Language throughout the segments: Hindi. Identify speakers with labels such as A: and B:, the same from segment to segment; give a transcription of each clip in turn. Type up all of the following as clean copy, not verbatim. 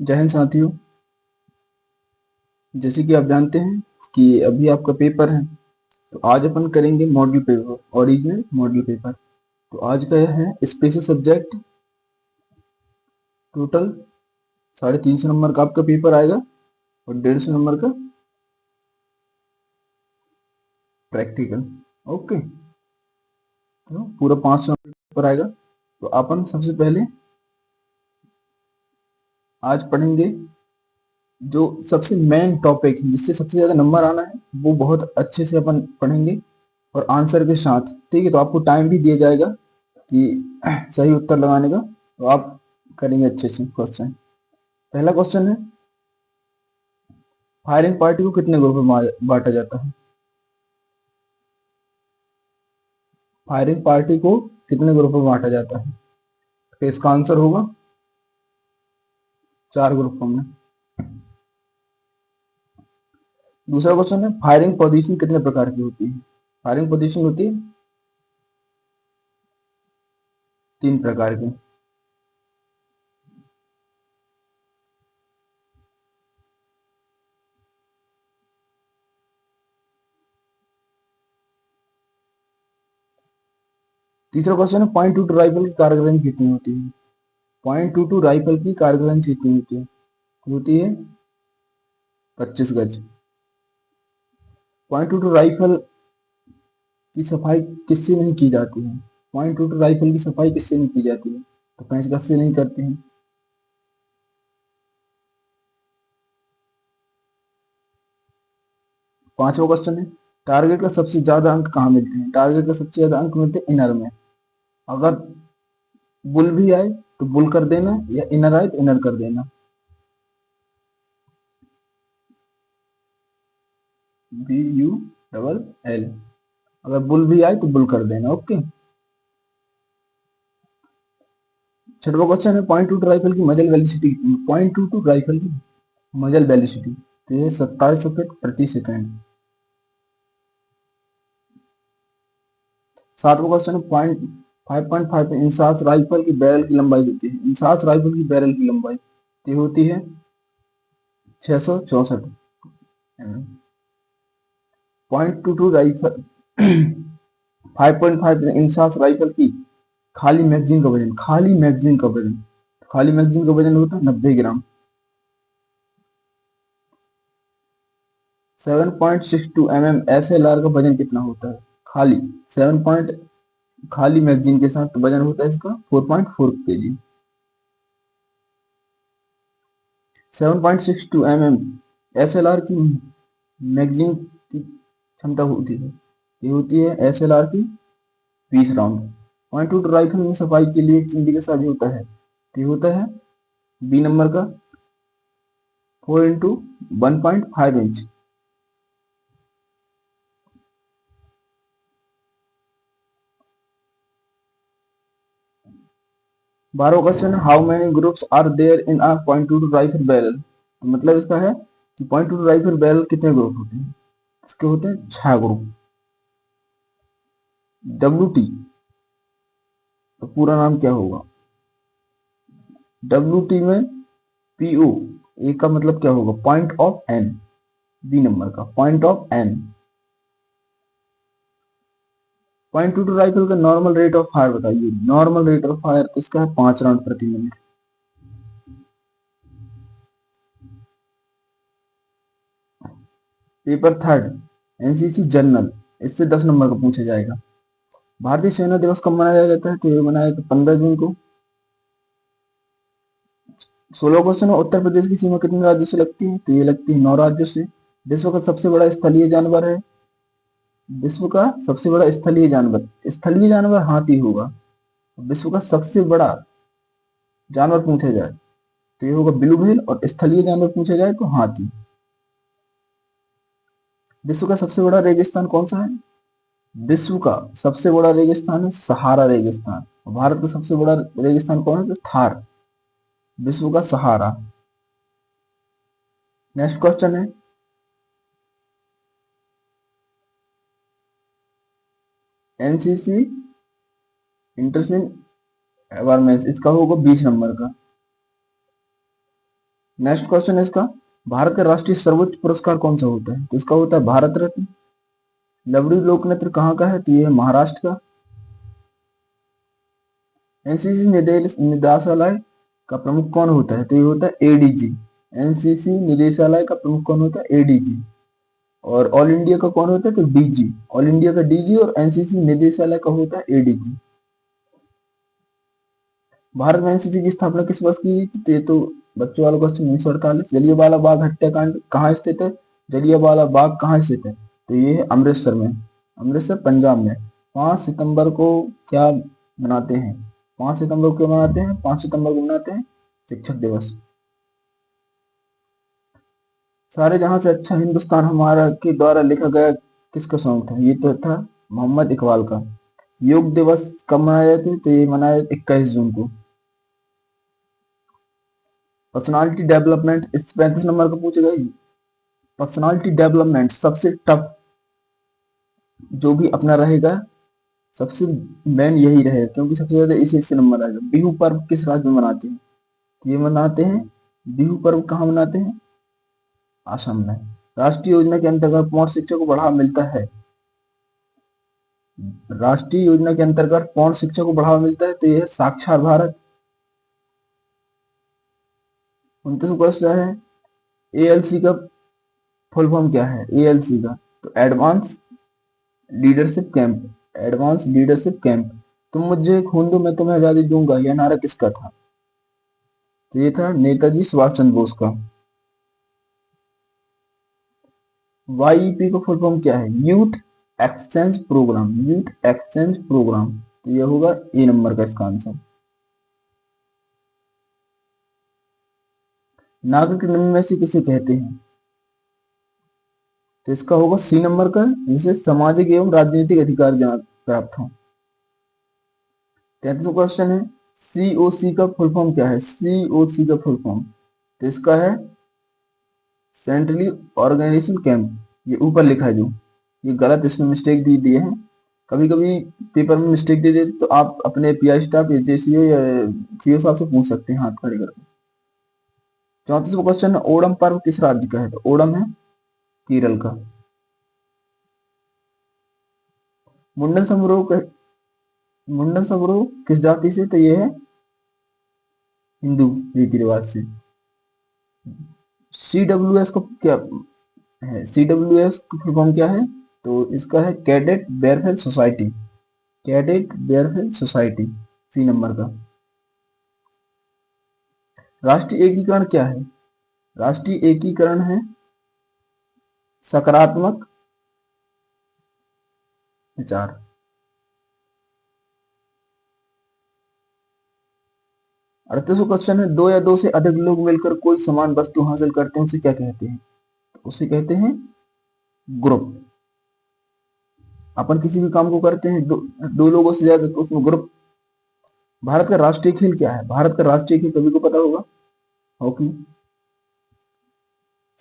A: जय हिंद साथियों। जैसे कि आप जानते हैं कि अभी आपका पेपर है, तो आज अपन करेंगे model paper, original model paper. तो आज का यह है स्पेशल सब्जेक्ट। टोटल 350 नंबर का आपका पेपर आएगा और 150 नंबर का प्रैक्टिकल। ओके, तो पूरा 500 नंबर पेपर आएगा। तो अपन सबसे पहले आज पढ़ेंगे जो सबसे मेन टॉपिक है, जिससे सबसे ज्यादा नंबर आना है, वो बहुत अच्छे से अपन पढ़ेंगे और आंसर के साथ। ठीक है, तो आपको टाइम भी दिया जाएगा कि सही उत्तर लगाने का, तो आप करेंगे अच्छे से क्वेश्चन। पहला क्वेश्चन है, फायरिंग पार्टी को कितने ग्रुप में बांटा जाता है? फायरिंग पार्टी को कितने ग्रुप में बांटा जाता है? तो इसका आंसर होगा 4 ग्रुपों में। दूसरा क्वेश्चन है, फायरिंग पोजीशन कितने प्रकार की होती है? फायरिंग पोजीशन होती है 3 प्रकार की। तीसरा क्वेश्चन है, पॉइंट टू राइफल की कारगर कितनी होती है? पॉइंट टू राइफल की कारगर कितनी होती है? होती है 25 गज। पॉइंट टू राइफल की सफाई किससे नहीं की जाती है? पॉइंट टू राइफल की सफाई किससे नहीं की जाती है? तो पेंचकस से नहीं करते हैं। पांचवा क्वेश्चन है, टारगेट का सबसे ज्यादा अंक कहाँ मिलते हैं? टारगेट का सबसे ज्यादा अंक मिलते हैं इनर में। अगर बुल भी आए तो बुल कर देना, या इनर आए तो इनर कर देना। BULL। अगर बुल भी आए तो बुल कर देना। ओके। छठवा क्वेश्चन है, पॉइंट टू राइफल की मजल वेलोसिटी। पॉइंट टू राइफल की मजल वेलोसिटी तो ये 2700 फीट प्रति सेकंड। सातवां क्वेश्चन है, पॉइंट 5.5 इंसास राइफल की बैरल की लंबाई होती है। इंसास राइफल की बैरल की लंबाई तो होती है 664 mm। .22 राइफल 5.5 इंसास राइफल की खाली मैगजीन का वजन। खाली मैगजीन का वजन होता है 90 ग्राम। 7.62 mm SLR का वजन कितना होता है? खाली 7 पॉइंट खाली मैगजीन के साथ वजन होता है इसका 4.4 kg। 7.62 mm SLR की मैगजीन की क्षमता होती है, ये होती है SLR की 20 राउंड। .22 राइफल में सफाई के लिए एक इंडिकेटर भी होता है, तो ये होता है बी नंबर का 4x1.5 inch. 12 question, how many groups are there in a .22 rifle barrel. तो मतलब इसका है कि .22 राइफल बैरल कितने ग्रुप होते हैं? इसके होते हैं 6 ग्रुप। WT तो पूरा नाम क्या होगा? WT में PO ए का मतलब क्या होगा? Point of N. B number का पॉइंट ऑफ एन। .22 राइफल का नॉर्मल रेट ऑफ फायर बताइए। नॉर्मल रेट ऑफ फायर किसका है? 5 राउंड प्रति minute. Paper third, NCC general, इससे 10 नंबर का पूछा जाएगा। भारतीय सेना दिवस कब मनाया जाता है? तो ये मनाया 15 जून को। 16 क्वेश्चन है, उत्तर प्रदेश की सीमा कितने राज्यों से लगती है? तो ये लगती है 9 राज्यों से। विश्व का सबसे बड़ा स्थलीय जानवर है। विश्व का सबसे बड़ा स्थलीय जानवर हाथी होगा। विश्व का सबसे बड़ा जानवर पूछा जाए तो ये होगा ब्लू व्हेल, और स्थलीय जानवर पूछा जाए तो हाथी। विश्व का सबसे बड़ा रेगिस्तान कौन सा है? विश्व का सबसे बड़ा रेगिस्तान है सहारा रेगिस्तान। और भारत का सबसे बड़ा रेगिस्तान कौन है? तो थार। विश्व का सहारा। नेक्स्ट क्वेश्चन है, एनसीसी इंटरेस्टिंग अवेयरनेस, इसका होगा 20 नंबर का। नेक्स्ट क्वेश्चन है इसका, भारत का राष्ट्रीय सर्वोच्च पुरस्कार कौन सा होता है? तो इसका होता है भारत रत्न। लवड़ी लोक नृत्य कहाँ का है? तो ये है महाराष्ट्र का। एनसीसी निदेशालय का प्रमुख कौन होता है? तो ये होता है एडीजी। एनसीसी निदेशालय का प्रमुख कौन होता है? एडीजी। और ऑल इंडिया का कौन होता है? तो डीजी। ऑल इंडिया का डीजी और एनसीसी निदेशालय का होता है एडीजी। भारत में एनसीसी की स्थापना किस वर्ष की गई थी? तो ये तो बच्चों वाला क्वेश्चन 1948। जलियांवाला बाग हत्याकांड कहाँ स्थित है? जलियांवाला बाग कहाँ स्थित है? तो ये है अमृतसर में। अमृतसर पंजाब में। 5 सितंबर को क्या मनाते हैं? 5 सितंबर को क्यों मनाते हैं? 5 सितंबर को मनाते हैं शिक्षक दिवस। सारे जहां से अच्छा हिंदुस्तान हमारा के द्वारा लिखा गया किसका सॉन्ग था? ये तो था मोहम्मद इकबाल का। योग दिवस कब मनाया जाता है? तो ये मनाया 21 जून को। पर्सनालिटी डेवलपमेंट इस 35 नंबर का पूछेगा। पर्सनालिटी डेवलपमेंट सबसे टफ जो भी अपना रहेगा, सबसे मेन यही रहेगा, क्योंकि सबसे ज्यादा इसी से नंबर आएगा। बिहू पर्व किस राज्य में मनाते हैं? तो ये मनाते हैं, बिहू पर्व कहाँ मनाते हैं? असम में। राष्ट्रीय योजना के अंतर्गत पौध शिक्षा को बढ़ावा मिलता है। राष्ट्रीय योजना के अंतर्गत पौध शिक्षा को बढ़ावा मिलता है, तो यह है साक्षर भारत। 29 क्वेश्चन है, एएलसी का फुल फॉर्म क्या है? एएलसी का तो advance leadership camp. Advance leadership camp. तुम मुझे खून दो मैं तुम्हें आजादी दूंगा, यह नारा किसका था? तो ये था नेताजी सुभाष चंद्र बोस का। वाईईपी का फुल फॉर्म क्या है? Youth exchange programme. Youth exchange programme. तो यह होगा ए नंबर का इसका आंसर। नागरिक निम्न में से किसे कहते हैं? तो इसका होगा सी नंबर का, जिसे सामाजिक एवं राजनीतिक अधिकार प्राप्त हो। 33वां क्वेश्चन है, सीओसी का फुल फॉर्म क्या है? सीओसी का फुल फॉर्म तो इसका है सेंट्रली ऑर्गेनाइजेशन कैंप। ये ऊपर लिखा है जो, ये गलत इसमें मिस्टेक दी दिए हैं। कभी कभी पेपर में मिस्टेक दे देते तो आप अपने पीआई स्टाफ या जेसीओ या सीओ साहब से पूछ सकते हैं हाथ खड़े करके। 34वां क्वेश्चन है, ओणम पर्व किस राज्य का है? तो ओणम है केरल का। मुंडन मुंडन समारोह किस जाति से? तो ये है हिंदू रीति रिवाज से। सीडब्ल्यूएस का क्या है? सीडब्ल्यूएस का फुल फॉर्म क्या है? तो इसका है cadet welfare society. Cadet welfare society, C number का। राष्ट्रीय एकीकरण क्या है? राष्ट्रीय एकीकरण है सकारात्मक विचार। 38वां क्वेश्चन है, दो या दो से अधिक लोग मिलकर कोई समान वस्तु हासिल करते हैं, उसे क्या कहते हैं? तो उसे कहते हैं ग्रुप। अपन किसी भी काम को करते हैं दो लोगों से ज्यादा, तो उसमें ग्रुप। भारत का राष्ट्रीय खेल क्या है? भारत का राष्ट्रीय खेल सभी को पता होगा, हॉकी।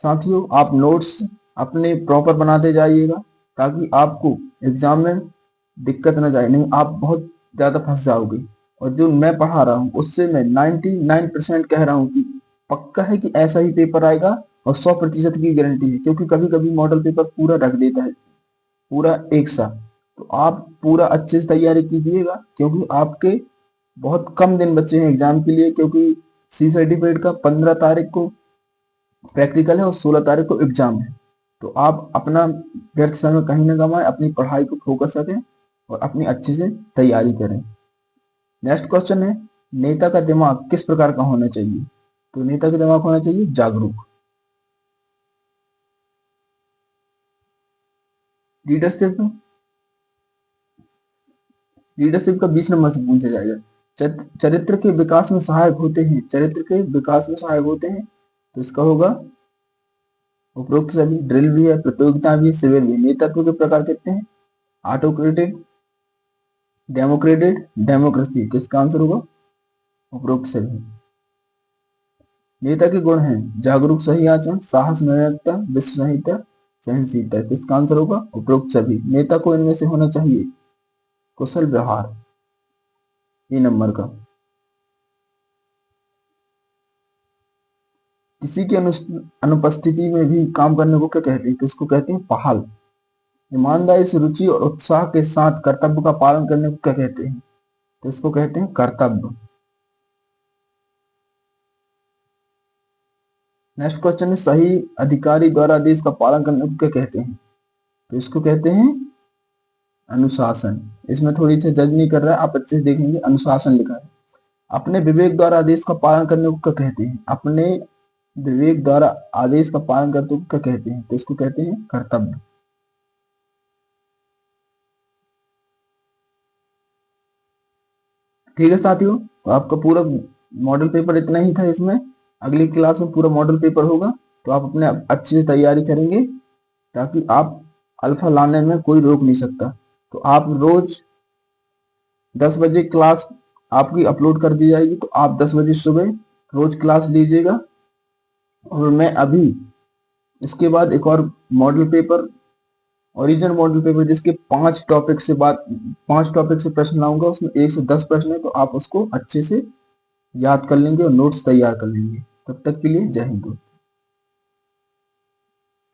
A: साथियों, आप नोट्स अपने प्रॉपर बनाते जाइएगा, ताकि आपको एग्जाम में दिक्कत न जाए, नहीं आप बहुत ज्यादा फंस जाओगे। और जो मैं पढ़ा रहा हूँ उससे मैं 99% कह रहा हूँ कि पक्का है कि ऐसा ही पेपर आएगा, और 100% की गारंटी है, क्योंकि कभी कभी मॉडल पेपर पूरा रख देता है, पूरा एक साथ। तो आप पूरा अच्छे से तैयारी कीजिएगा, क्योंकि आपके बहुत कम दिन बचे हैं एग्जाम के लिए, क्योंकि सी सर्टिफिकेट का 15 तारीख को प्रैक्टिकल है और 16 तारीख को एग्जाम है। तो आप अपना व्यर्थ समय कहीं ना गंवाएं, अपनी पढ़ाई को फोकस रखें और अपनी अच्छे से तैयारी करें। नेक्स्ट क्वेश्चन है, नेता का दिमाग किस प्रकार का होना चाहिए? तो नेता का दिमाग होना चाहिए जागरूक। लीडरशिप, लीडरशिप का 20 नंबर से पूछा जाएगा। चरित्र के विकास में सहायक होते हैं। चरित्र के विकास में सहायक होते हैं, तो इसका होगा उपरोक्त सभी। ड्रिल भी है, प्रतियोगिता भी है, शिविर भी। नेतृत्व के प्रकार कितने हैं? Autocratic, democratic, democracy. किसका आंसर होगा? उपरोक्त सभी। नेता के गुण हैं जागरूक, सही आचरण, साहस, निर्णयता, विश्वसनीयता, सहनशीलता। किसका आंसर होगा? उपरोक्त सभी। नेता को इनमें से होना चाहिए कुशल व्यवहार, ए नंबर का। किसी की अनुपस्थिति में भी काम करने को क्या कहते हैं? तो इसको कहते हैं पहल। ईमानदारी से, रुचि और उत्साह के साथ कर्तव्य का पालन करने को क्या कहते हैं? तो इसको कहते हैं कर्तव्य। नेक्स्ट क्वेश्चन है, सही अधिकारी द्वारा आदेश का पालन करने को क्या कहते हैं? तो इसको कहते हैं अनुशासन। इसमें थोड़ी सी जज नहीं कर रहा है, आप अच्छे से देखेंगे, अनुशासन लिखा है। अपने विवेक द्वारा आदेश का पालन करने को क्या कहते हैं? अपने विवेक द्वारा आदेश का पालन करने को क्या कहते हैं? तो इसको कहते हैं कर्तव्य। ठीक है साथियों, तो आपका पूरा मॉडल पेपर इतना ही था इसमें। अगली क्लास में पूरा मॉडल पेपर होगा, तो आप अपने अच्छे से तैयारी करेंगे ताकि आप अल्फा लाने में कोई रोक नहीं सकता। तो आप रोज 10 बजे क्लास आपकी अपलोड कर दी जाएगी, तो आप 10 बजे सुबह रोज क्लास लीजिएगा। और मैं अभी इसके बाद एक और model paper, original model paper, जिसके 5 टॉपिक से प्रश्न लाऊंगा, उसमें 1 से 10 प्रश्न है, तो आप उसको अच्छे से याद कर लेंगे और नोट्स तैयार कर लेंगे। तब तक के लिए जय हिंद दोस्तों।